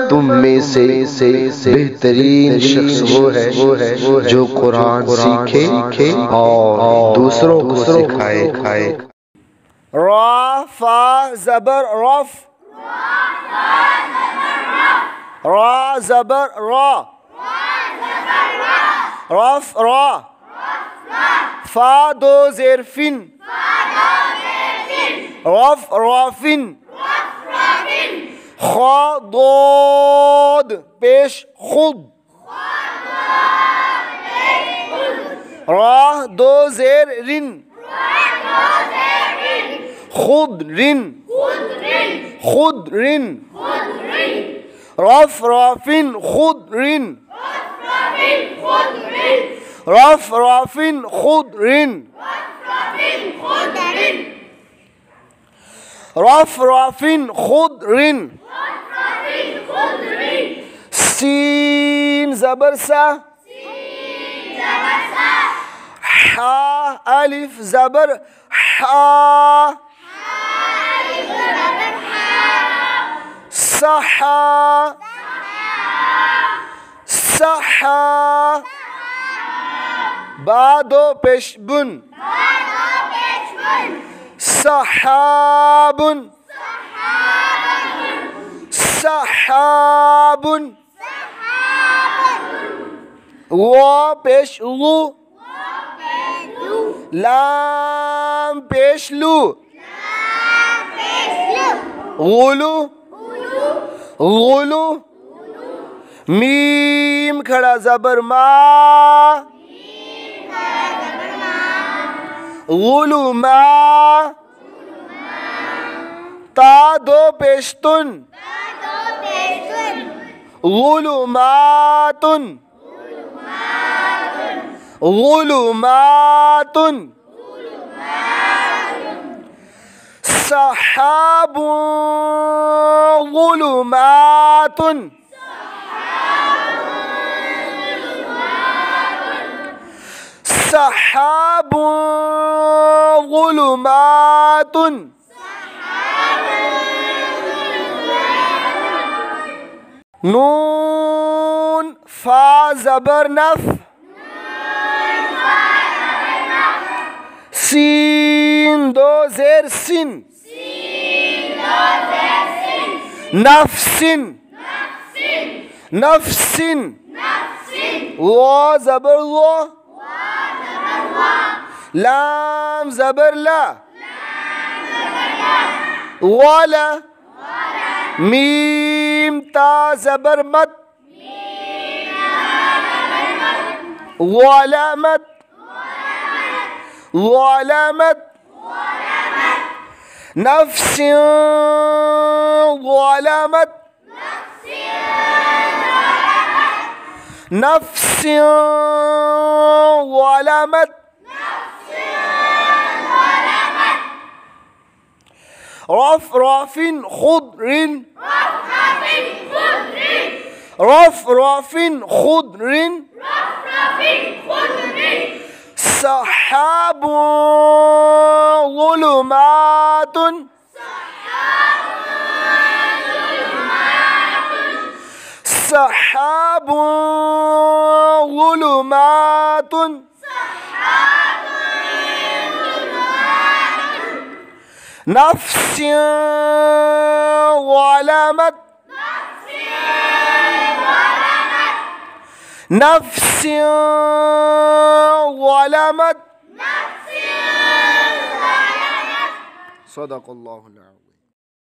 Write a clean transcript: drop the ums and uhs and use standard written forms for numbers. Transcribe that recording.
तुम में से बेहतरीन शख्स वो है जो कुरान सीखे और दूसरों को सिखाए। रा फा ज़बर रफ, रा ज़बर रा, रफ रा, फा दो ज़ेर फिन, रफ राफिन, खा दोद पेश खुद, रा दो ज़ेर रिन, खुद रिन, खुद रिन, रफ राफिन खुद रिन, रफ राफिन खुद रिन, रफ राफिन खुद रिन, सीन ज़बर सा, हा अलिफ ज़बर हा, सहा सहा, बा दो पेश बुन, सहाबुन, सहाबुन, वा पेश लू, लाम पेश लू, गुलू गुलू, मीम खड़ा ज़बर मा, गुलू मा, ता दो पेश्तुन, गुलू मातुन, गुलू मातुन, सहाबुन गुलुमातुन, सहाबुन गुलुमातुन, नून फा ज़बर नफ, सीन दो ज़ेर सिन, नफ्सिन, नफ्सिन, वा ज़बर वा, लाम ज़बर ला, वाला, मीम ता ज़बर मत, वालामत, वालामत, नफ्सिन वालामत, नफ्सिन वालामत, रफ राफिन खुदरिन, रफ राफिन खुदरिन, सहाबुन गुलुमातुन, सहाबुन गुलुमातुन, नफ्सिन वालामत, नफ्सिन वालामत, सदक़ल्लाहुल अज़ीम।